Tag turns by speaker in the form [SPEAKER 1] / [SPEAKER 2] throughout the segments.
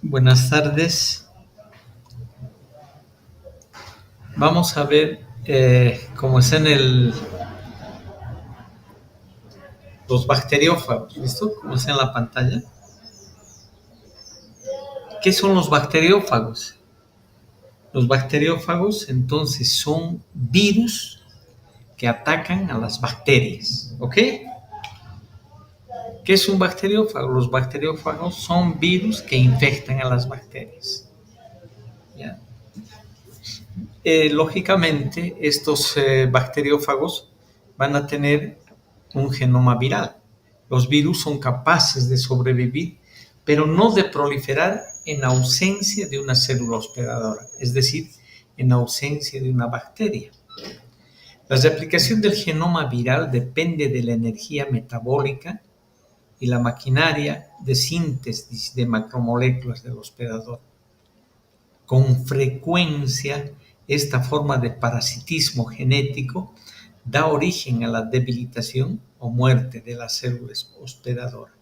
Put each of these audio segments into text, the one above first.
[SPEAKER 1] Buenas tardes. Vamos a ver cómo están los bacteriófagos. ¿Listo? Como está en la pantalla. ¿Qué son los bacteriófagos? Los bacteriófagos entonces son virus que atacan a las bacterias. ¿Ok? ¿Qué es un bacteriófago? Los bacteriófagos son virus que infectan a las bacterias. ¿Ya? Lógicamente, estos bacteriófagos van a tener un genoma viral. Los virus son capaces de sobrevivir, pero no de proliferar en ausencia de una célula hospedadora, es decir, en ausencia de una bacteria. La replicación del genoma viral depende de la energía metabólica y la maquinaria de síntesis de macromoléculas del hospedador. Con frecuencia, esta forma de parasitismo genético da origen a la debilitación o muerte de la célula hospedadora.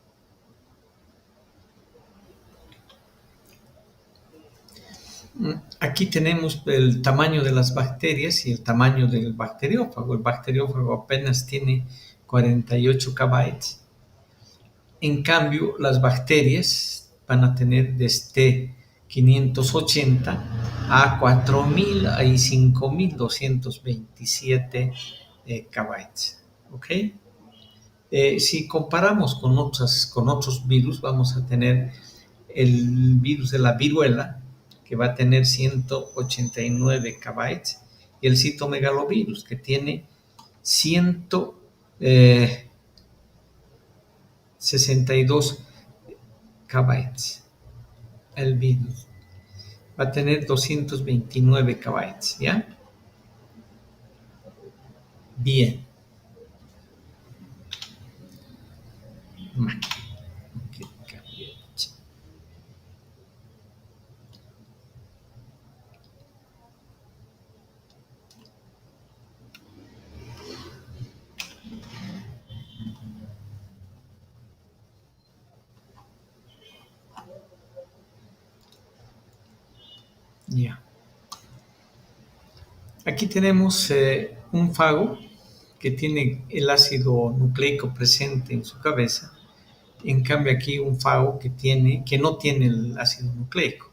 [SPEAKER 1] Aquí tenemos el tamaño de las bacterias y el tamaño del bacteriófago. El bacteriófago apenas tiene 48 kB. En cambio, las bacterias van a tener desde 580 a 4000 y 5227 kB. ¿Ok? Si comparamos con otros virus, vamos a tener el virus de la viruela, que va a tener 189 kB, y el citomegalovirus, que tiene 162 kB. El virus va a tener 229 kB, ¿ya? Bien. Ya. Aquí tenemos un fago que tiene el ácido nucleico presente en su cabeza. En cambio aquí un fago que no tiene el ácido nucleico.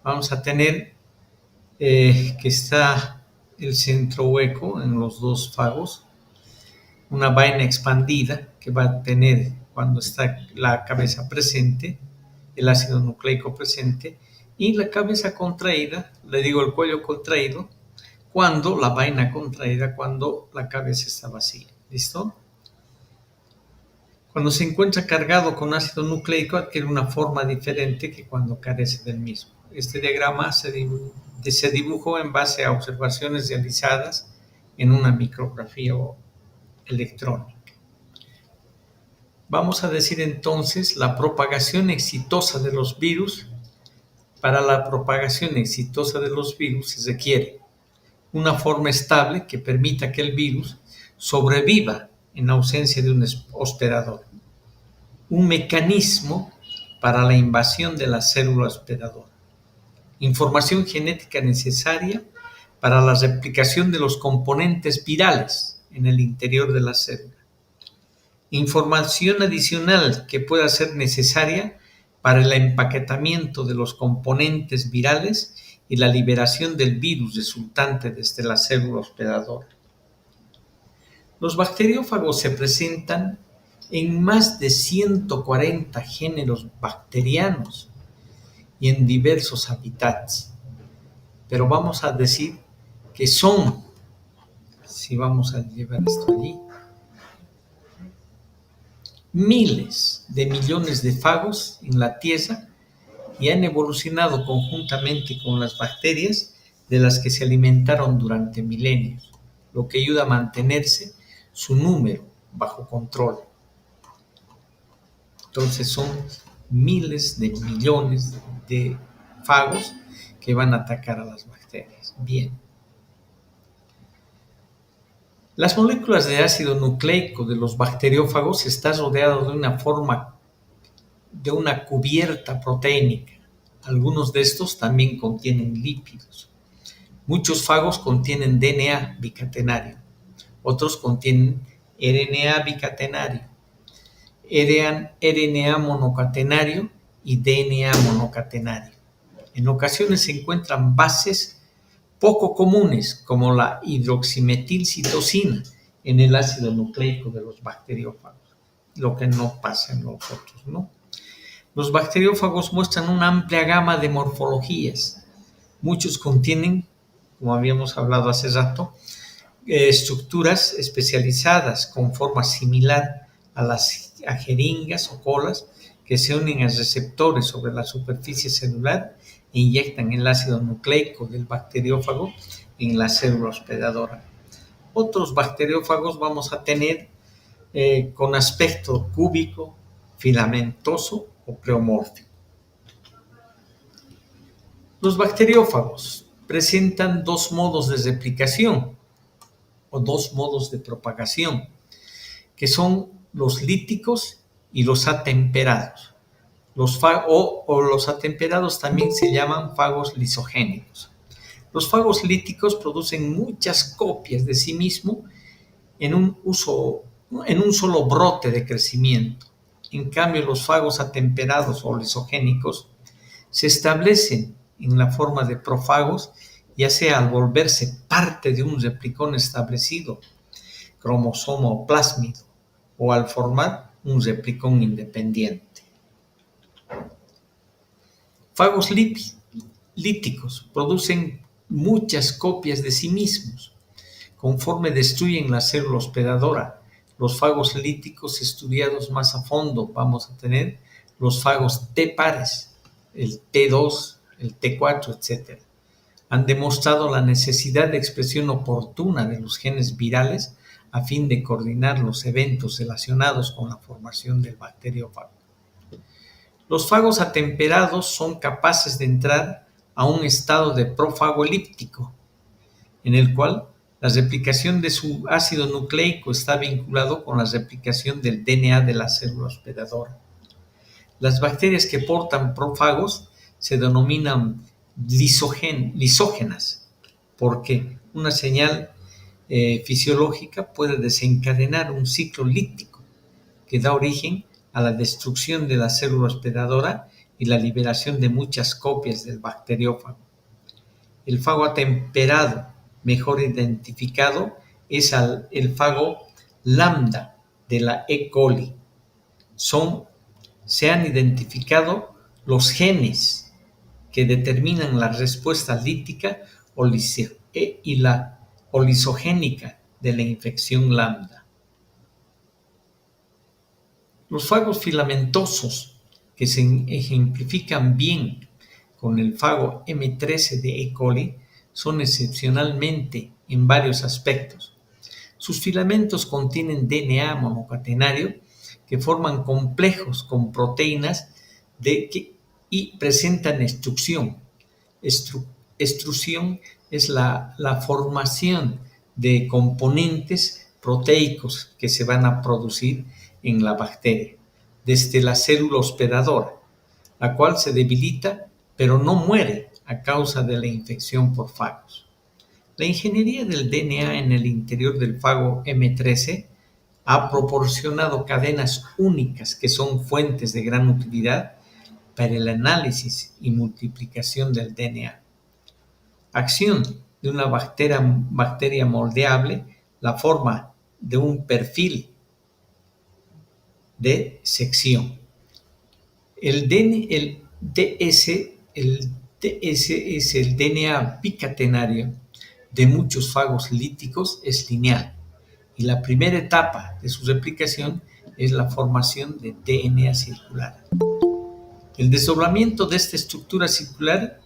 [SPEAKER 1] Vamos a tener que está el centro hueco en los dos fagos, una vaina expandida que va a tener cuando está la cabeza presente, el ácido nucleico presente, y la cabeza contraída, el cuello contraído, cuando la vaina contraída, cuando la cabeza está vacía. ¿Listo? Cuando se encuentra cargado con ácido nucleico, adquiere una forma diferente que cuando carece del mismo. Este diagrama se dibujó en base a observaciones realizadas en una micrografía electrónica. Vamos a decir entonces la propagación exitosa de los virus. Para la propagación exitosa de los virus se requiere una forma estable que permita que el virus sobreviva en ausencia de un hospedador, un mecanismo para la invasión de la célula hospedadora, información genética necesaria para la replicación de los componentes virales en el interior de la célula, información adicional que pueda ser necesaria para el empaquetamiento de los componentes virales y la liberación del virus resultante desde la célula hospedadora. Los bacteriófagos se presentan en más de 140 géneros bacterianos y en diversos hábitats. Pero vamos a decir que son, si vamos a llevar esto allí, miles de millones de fagos en la Tierra y han evolucionado conjuntamente con las bacterias de las que se alimentaron durante milenios, lo que ayuda a mantenerse su número bajo control. Entonces son miles de millones de fagos que van a atacar a las bacterias. Bien. Las moléculas de ácido nucleico de los bacteriófagos están rodeadas de una cubierta proteínica. Algunos de estos también contienen lípidos. Muchos fagos contienen DNA bicatenario, otros contienen RNA bicatenario, RNA monocatenario y DNA monocatenario. En ocasiones se encuentran bases poco comunes como la hidroximetilcitosina en el ácido nucleico de los bacteriófagos, lo que no pasa en los otros, ¿no? Los bacteriófagos muestran una amplia gama de morfologías. Muchos contienen, como habíamos hablado hace rato, estructuras especializadas con forma similar a las jeringas o colas que se unen a receptores sobre la superficie celular e inyectan el ácido nucleico del bacteriófago en la célula hospedadora. Otros bacteriófagos vamos a tener con aspecto cúbico, filamentoso o pleomórfico. Los bacteriófagos presentan dos modos de replicación o dos modos de propagación, que son los líticos y los atemperados. Los atemperados también se llaman fagos lisogénicos. Los fagos líticos producen muchas copias de sí mismo en un solo brote de crecimiento. En cambio, los fagos atemperados o lisogénicos se establecen en la forma de prófagos, ya sea al volverse parte de un replicón establecido, cromosoma o plásmido, o al formar un replicón independiente. Fagos líticos producen muchas copias de sí mismos. Conforme destruyen la célula hospedadora, los fagos líticos estudiados más a fondo, vamos a tener los fagos T pares, el T2, el T4, etc. Han demostrado la necesidad de expresión oportuna de los genes virales a fin de coordinar los eventos relacionados con la formación del bacteriófago. Los fagos atemperados son capaces de entrar a un estado de prófago elíptico, en el cual la replicación de su ácido nucleico está vinculado con la replicación del DNA de la célula hospedadora. Las bacterias que portan prófagos se denominan lisógenas, porque una señal fisiológica puede desencadenar un ciclo lítico que da origen a la destrucción de la célula hospedadora y la liberación de muchas copias del bacteriófago. El fago atemperado mejor identificado es el fago lambda de la E. coli. Se han identificado los genes que determinan la respuesta lítica y la lisogénica de la infección lambda. Los fagos filamentosos, que se ejemplifican bien con el fago M13 de E. coli, son excepcionalmente en varios aspectos. Sus filamentos contienen DNA monocatenario que forman complejos con proteínas y presentan extrusión. Extrusión es la formación de componentes proteicos que se van a producir en la bacteria desde la célula hospedadora, la cual se debilita pero no muere a causa de la infección por fagos. La ingeniería del DNA en el interior del fago M13 ha proporcionado cadenas únicas que son fuentes de gran utilidad para el análisis y multiplicación del DNA. Acción de una bacteria moldeable, la forma de un perfil de sección. El DS es el DNA bicatenario de muchos fagos líticos, es lineal, y la primera etapa de su replicación es la formación de DNA circular. El desdoblamiento de esta estructura circular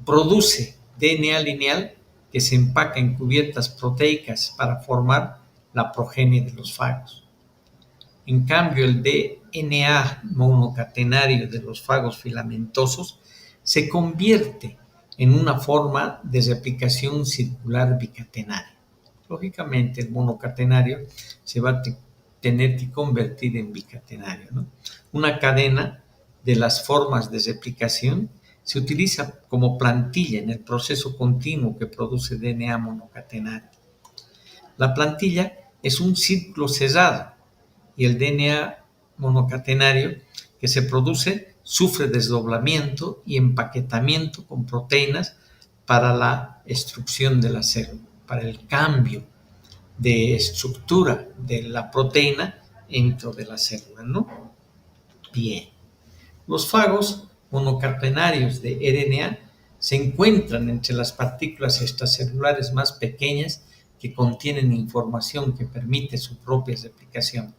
[SPEAKER 1] produce DNA lineal que se empaca en cubiertas proteicas para formar la progenie de los fagos. En cambio, el DNA monocatenario de los fagos filamentosos se convierte en una forma de replicación circular bicatenaria. Lógicamente, el monocatenario se va a tener que convertir en bicatenario, ¿no? Una cadena de las formas de replicación se utiliza como plantilla en el proceso continuo que produce DNA monocatenario. La plantilla es un círculo cerrado y el DNA monocatenario que se produce sufre desdoblamiento y empaquetamiento con proteínas para la extrusión de la célula, para el cambio de estructura de la proteína dentro de la célula, ¿no? Bien. Los fagos monocatenarios de RNA se encuentran entre las partículas extracelulares más pequeñas que contienen información que permite su propia replicación.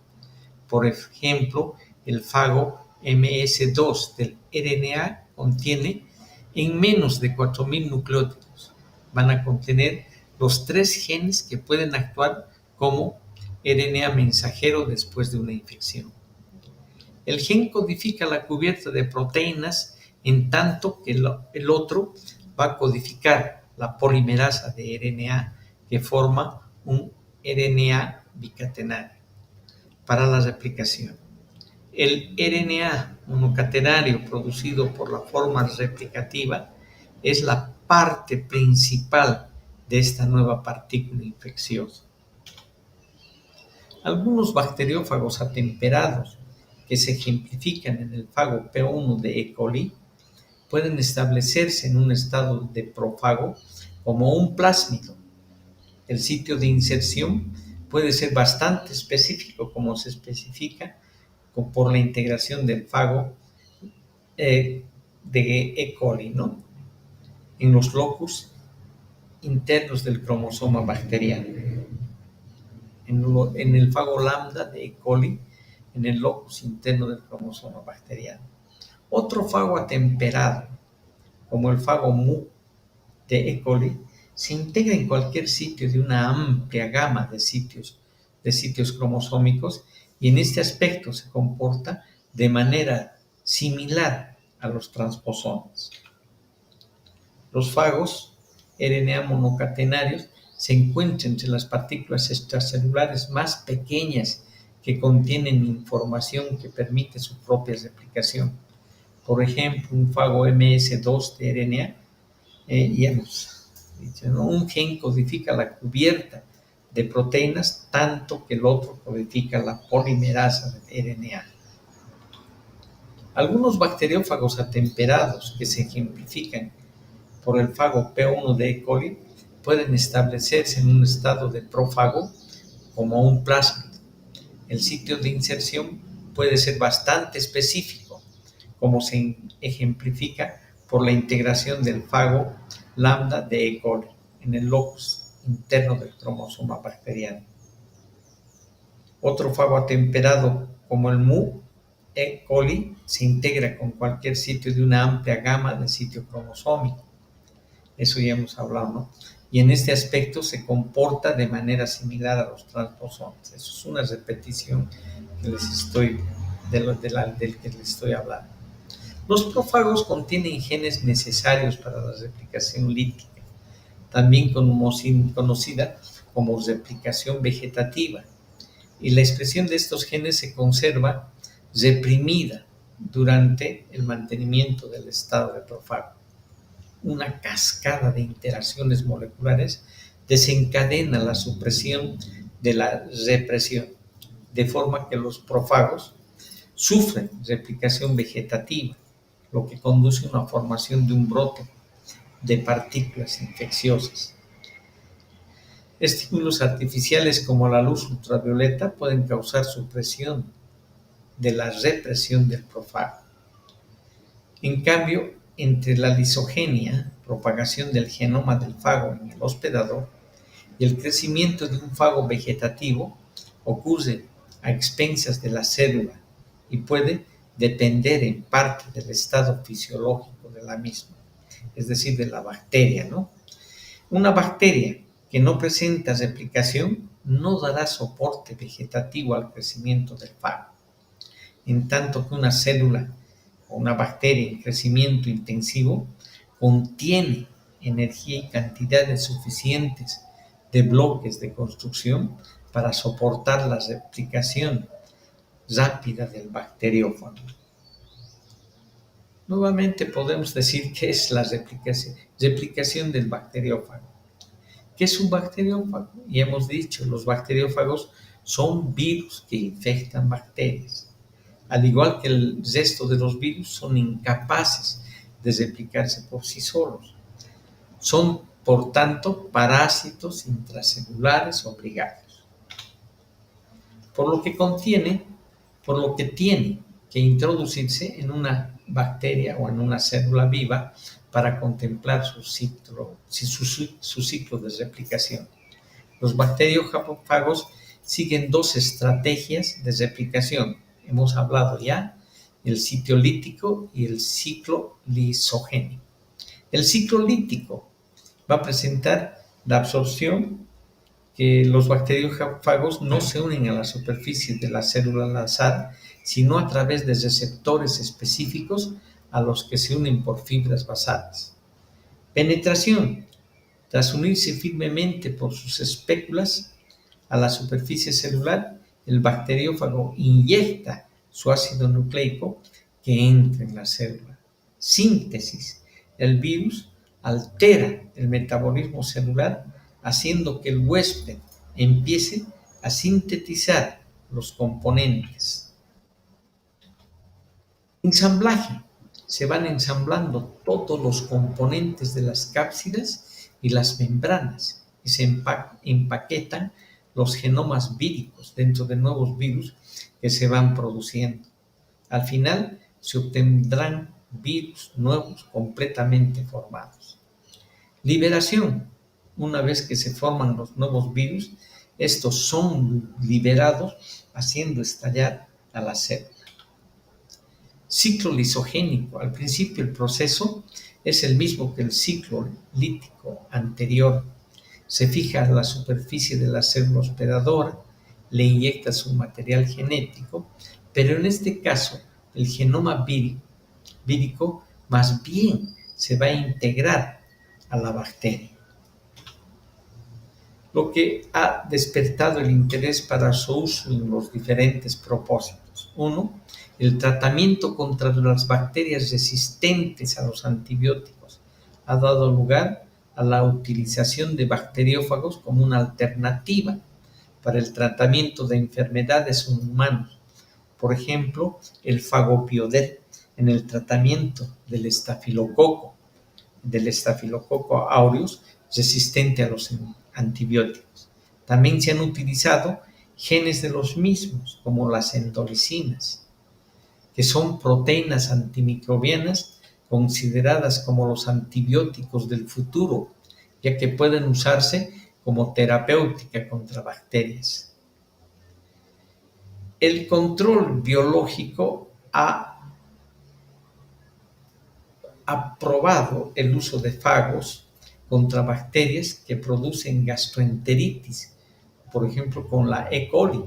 [SPEAKER 1] Por ejemplo, el fago MS2 del RNA contiene en menos de 4.000 nucleótidos. Van a contener los 3 genes que pueden actuar como RNA mensajero después de una infección. El gen codifica la cubierta de proteínas, en tanto que el otro va a codificar la polimerasa de RNA que forma un RNA bicatenario para la replicación. El RNA monocatenario producido por la forma replicativa es la parte principal de esta nueva partícula infecciosa. Algunos bacteriófagos atemperados que se ejemplifican en el fago P1 de E. coli pueden establecerse en un estado de prófago como un plásmido. El sitio de inserción puede ser bastante específico, como se especifica por la integración del fago de E. coli, ¿no? En los locus internos del cromosoma bacteriano. En el fago lambda de E. coli, en el locus interno del cromosoma bacteriano. Otro fago atemperado, como el fago mu de E. coli, se integra en cualquier sitio de una amplia gama de sitios cromosómicos y en este aspecto se comporta de manera similar a los transposones. Los fagos RNA monocatenarios se encuentran entre las partículas extracelulares más pequeñas que contienen información que permite su propia replicación. Por ejemplo, un fago MS2 de RNA, ya hemos dicho, ¿no? Un gen codifica la cubierta de proteínas, tanto que el otro codifica la polimerasa del RNA. Algunos bacteriófagos atemperados que se ejemplifican por el fago P1 de E. coli pueden establecerse en un estado de prófago como un plásmido. El sitio de inserción puede ser bastante específico, como se ejemplifica por la integración del fago lambda de E. coli en el locus interno del cromosoma bacteriano. Otro fago atemperado como el mu E. coli se integra con cualquier sitio de una amplia gama de sitio cromosómico. Eso ya hemos hablado, ¿no? Y en este aspecto se comporta de manera similar a los transposones. Eso es una repetición que del que les estoy hablando. Los prófagos contienen genes necesarios para la replicación lítica, también conocida como replicación vegetativa, y la expresión de estos genes se conserva reprimida durante el mantenimiento del estado de prófago. Una cascada de interacciones moleculares desencadena la supresión de la represión, de forma que los prófagos sufren replicación vegetativa, lo que conduce a una formación de un brote de partículas infecciosas. Estímulos artificiales como la luz ultravioleta pueden causar supresión de la represión del prófago. En cambio, entre la lisogenia, propagación del genoma del fago en el hospedador, y el crecimiento de un fago vegetativo, ocurre a expensas de la célula y puede depender en parte del estado fisiológico de la misma, es decir, de la bacteria, ¿no? Una bacteria que no presenta replicación no dará soporte vegetativo al crecimiento del fago, en tanto que una célula o una bacteria en crecimiento intensivo contiene energía y cantidades suficientes de bloques de construcción para soportar la replicación rápida del bacteriófago. Nuevamente podemos decir que es la replicación del bacteriófago. ¿Qué es un bacteriófago? Y hemos dicho, los bacteriófagos son virus que infectan bacterias. Al igual que el resto de los virus, son incapaces de replicarse por sí solos. Son, por tanto, parásitos intracelulares obligados. Por lo que tiene que introducirse en una bacteria o en una célula viva para contemplar su ciclo de replicación. Los bacteriófagos siguen dos estrategias de replicación. Hemos hablado ya, el sitio lítico y el ciclo lisogénico. El ciclo lítico va a presentar la absorción, que los bacteriófagos no se unen a la superficie de la célula al azar, sino a través de receptores específicos a los que se unen por fibras basales. Penetración. Tras unirse firmemente por sus espéculas a la superficie celular, el bacteriófago inyecta su ácido nucleico que entra en la célula. Síntesis. El virus altera el metabolismo celular, haciendo que el huésped empiece a sintetizar los componentes. Ensamblaje. Se van ensamblando todos los componentes de las cápsidas y las membranas y se empaquetan los genomas víricos dentro de nuevos virus que se van produciendo. Al final se obtendrán virus nuevos completamente formados. Liberación. Una vez que se forman los nuevos virus, estos son liberados haciendo estallar a la célula. Ciclo lisogénico. Al principio el proceso es el mismo que el ciclo lítico anterior. Se fija a la superficie de la célula hospedadora, le inyecta su material genético, pero en este caso el genoma vírico más bien se va a integrar a la bacteria, lo que ha despertado el interés para su uso en los diferentes propósitos. 1. El tratamiento contra las bacterias resistentes a los antibióticos ha dado lugar a la utilización de bacteriófagos como una alternativa para el tratamiento de enfermedades en humanos. Por ejemplo, el Fagopiodert en el tratamiento del estafilococo aureus resistente a los antibióticos. También se han utilizado genes de los mismos, como las endolicinas, que son proteínas antimicrobianas consideradas como los antibióticos del futuro, ya que pueden usarse como terapéutica contra bacterias. El control biológico ha aprobado el uso de fagos contra bacterias que producen gastroenteritis, por ejemplo con la E. coli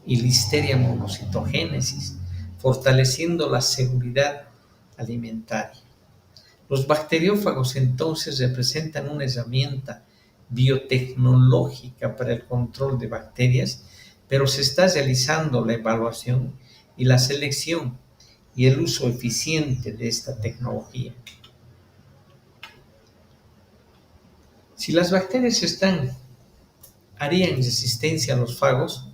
[SPEAKER 1] y Listeria monocitogénesis, fortaleciendo la seguridad alimentaria. Los bacteriófagos entonces representan una herramienta biotecnológica para el control de bacterias, pero se está realizando la evaluación y la selección y el uso eficiente de esta tecnología. Si las bacterias harían resistencia a los fagos,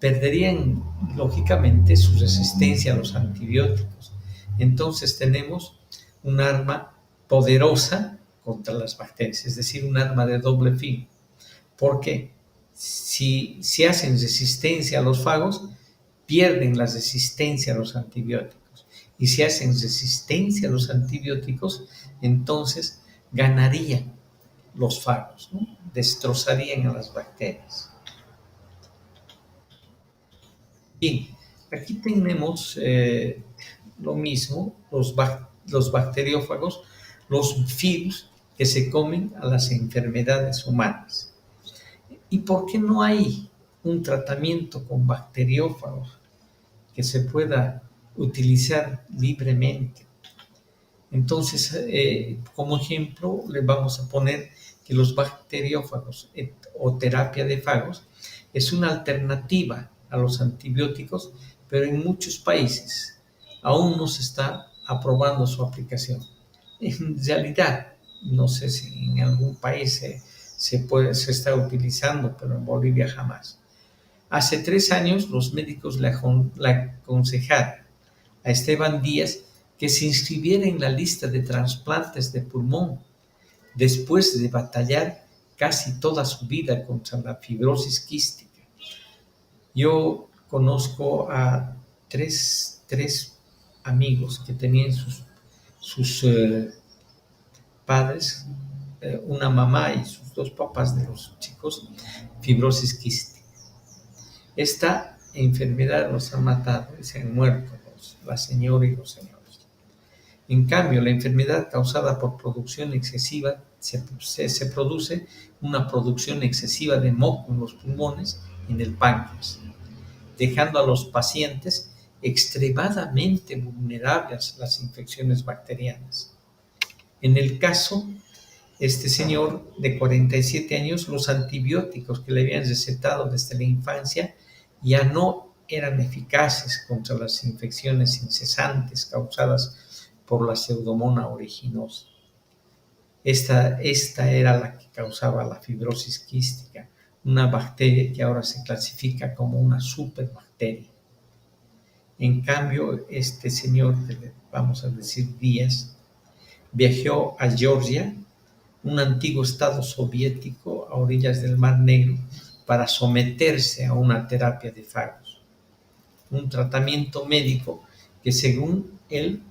[SPEAKER 1] perderían lógicamente su resistencia a los antibióticos. Entonces tenemos un arma poderosa contra las bacterias, es decir, un arma de doble filo. Porque si hacen resistencia a los fagos, pierden la resistencia a los antibióticos. Y si hacen resistencia a los antibióticos, entonces ganarían los fagos, ¿no? Destrozarían a las bacterias. Bien, aquí tenemos lo mismo, los bacteriófagos, los virus que se comen a las enfermedades humanas. ¿Y por qué no hay un tratamiento con bacteriófagos que se pueda utilizar libremente? Entonces, como ejemplo, le vamos a poner que los bacteriófagos o terapia de fagos es una alternativa a los antibióticos, pero en muchos países aún no se está aprobando su aplicación. En realidad, no sé si en algún país se está utilizando, pero en Bolivia jamás. Hace 3 años los médicos le aconsejaron a Esteban Díaz que se inscribiera en la lista de trasplantes de pulmón después de batallar casi toda su vida contra la fibrosis quística. Yo conozco a tres amigos que tenían sus padres, una mamá y sus 2 papás de los chicos, fibrosis quística. Esta enfermedad los ha matado y se han muerto la señora y los señores. En cambio, la enfermedad causada por producción excesiva, se produce una producción excesiva de moco en los pulmones y en el páncreas, dejando a los pacientes extremadamente vulnerables a las infecciones bacterianas. En el caso, este señor de 47 años, los antibióticos que le habían recetado desde la infancia ya no eran eficaces contra las infecciones incesantes causadas por la Pseudomonas aeruginosa. Esta era la que causaba la fibrosis quística, una bacteria que ahora se clasifica como una superbacteria. En cambio, este señor, vamos a decir Díaz, viajó a Georgia, un antiguo estado soviético a orillas del Mar Negro, para someterse a una terapia de fagos, un tratamiento médico que, según él,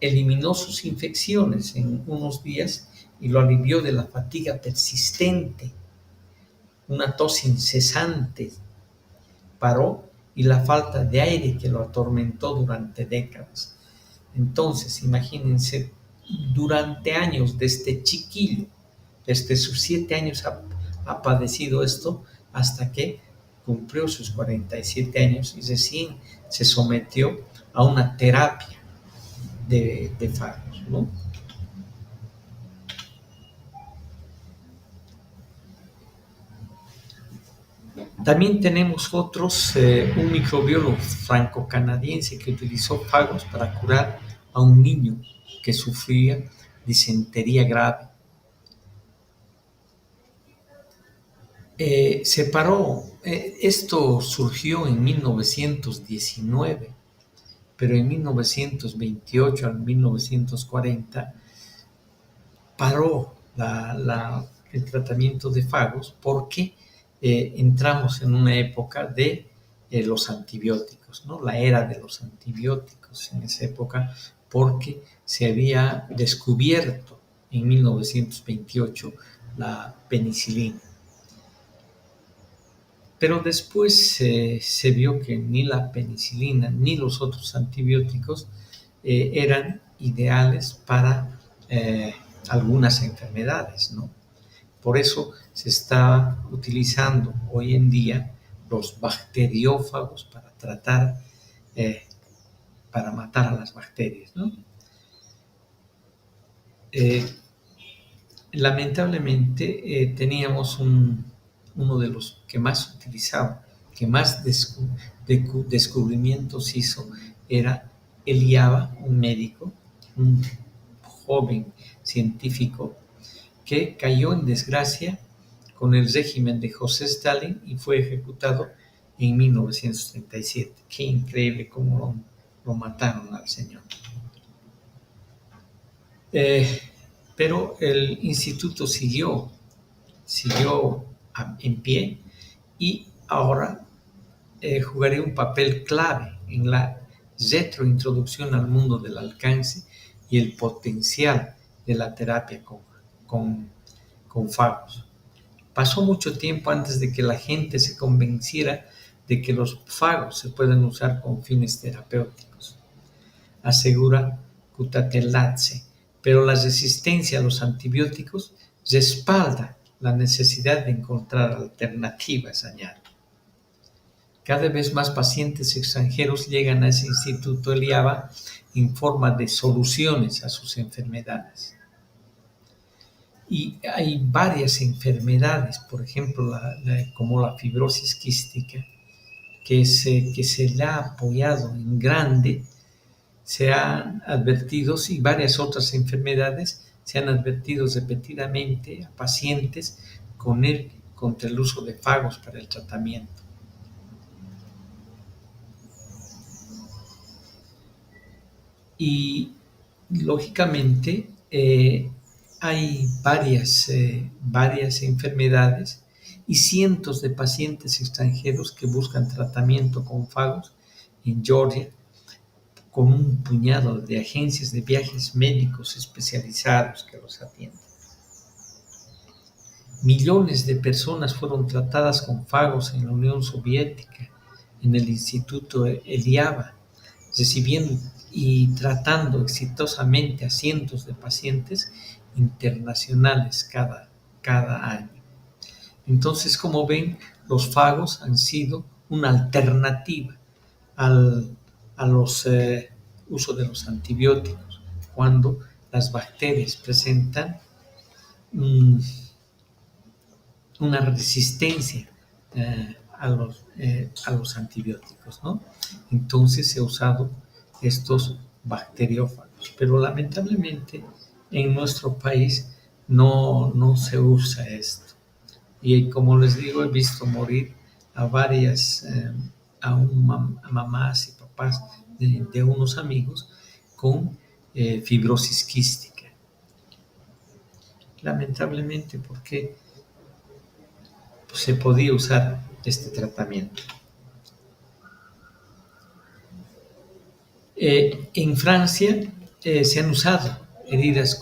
[SPEAKER 1] eliminó sus infecciones en unos días y lo alivió de la fatiga persistente, una tos incesante paró y la falta de aire que lo atormentó durante décadas. Entonces, imagínense, durante años, desde chiquillo, desde sus 7 años ha padecido esto hasta que cumplió sus 47 años y recién se sometió a una terapia de fagos, ¿no? También tenemos un microbiólogo franco-canadiense que utilizó fagos para curar a un niño que sufría disentería grave. Esto surgió en 1919, pero en 1928 al 1940 paró el tratamiento de fagos porque entramos en una época de los antibióticos, ¿no? La era de los antibióticos en esa época, porque se había descubierto en 1928 la penicilina. Pero después se vio que ni la penicilina ni los otros antibióticos eran ideales para algunas enfermedades, ¿no? Por eso se está utilizando hoy en día los bacteriófagos para tratar, para matar a las bacterias, ¿no? Lamentablemente teníamos uno de los que más utilizaba, que más descubrimientos hizo, era Eliava, un médico, un joven científico que cayó en desgracia con el régimen de José Stalin y fue ejecutado en 1937. Qué increíble cómo lo mataron al señor. Pero el instituto siguió en pie y ahora jugaré un papel clave en la retrointroducción al mundo del alcance y el potencial de la terapia con fagos. Pasó mucho tiempo antes de que la gente se convenciera de que los fagos se pueden usar con fines terapéuticos, asegura Kutateladze, pero la resistencia a los antibióticos respalda la necesidad de encontrar alternativas, añade. Cada vez más pacientes extranjeros llegan a ese instituto Eliava en forma de soluciones a sus enfermedades. Y hay varias enfermedades, por ejemplo, como la fibrosis quística, que se le ha apoyado en grande se han advertido, y varias otras enfermedades se han advertido repetidamente a pacientes contra el uso de fagos para el tratamiento. Y lógicamente hay varias enfermedades y cientos de pacientes extranjeros que buscan tratamiento con fagos en Georgia, con un puñado de agencias de viajes médicos especializados que los atienden. Millones de personas fueron tratadas con fagos en la Unión Soviética, en el Instituto Eliava, recibiendo y tratando exitosamente a cientos de pacientes internacionales cada año. Entonces, como ven, los fagos han sido una alternativa al uso de los antibióticos cuando las bacterias presentan una resistencia a los antibióticos, ¿no? Entonces se ha usado estos bacteriófagos, pero lamentablemente en nuestro país no se usa esto. Y como les digo, he visto morir a mamás y papás de unos amigos con fibrosis quística. Lamentablemente, porque se podía usar este tratamiento. En Francia se han usado heridas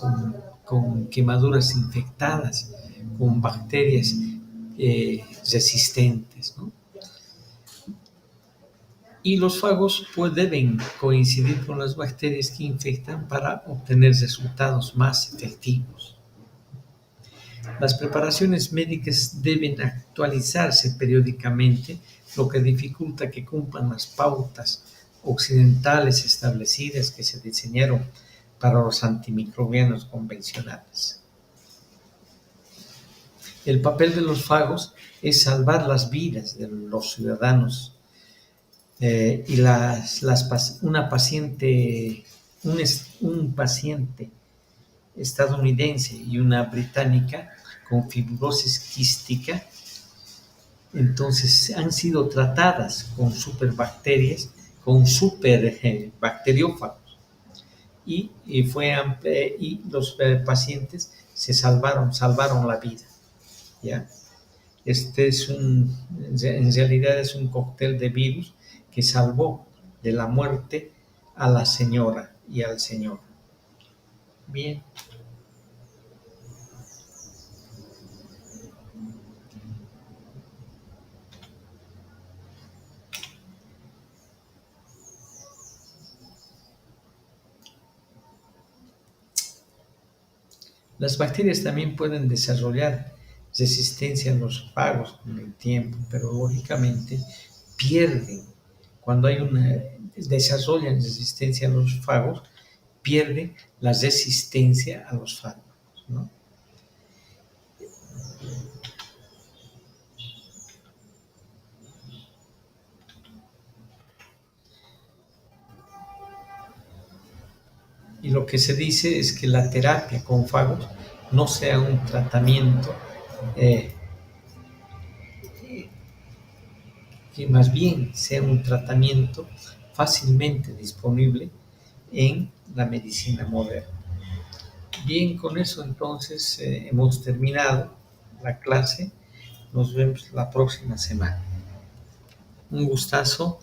[SPEAKER 1] con quemaduras infectadas, con bacterias resistentes, ¿no? Y los fagos deben coincidir con las bacterias que infectan para obtener resultados más efectivos. Las preparaciones médicas deben actualizarse periódicamente, lo que dificulta que cumplan las pautas occidentales establecidas que se diseñaron para los antimicrobianos convencionales. El papel de los fagos es salvar las vidas de los ciudadanos y un paciente estadounidense y una británica con fibrosis quística, entonces han sido tratadas con superbacterias, con superbacteriófagos, y los pacientes salvaron la vida, ¿ya? En realidad es un cóctel de virus que salvó de la muerte a la señora y al señor. Bien. Las bacterias también pueden desarrollar resistencia a los fagos con el tiempo, pero lógicamente pierden. Cuando desarrollan resistencia a los fagos, pierden la resistencia a los fármacos, ¿no? Y lo que se dice es que la terapia con fagos no sea un tratamiento que más bien sea un tratamiento fácilmente disponible en la medicina moderna. Bien, con eso entonces hemos terminado la clase. Nos vemos la próxima semana. Un gustazo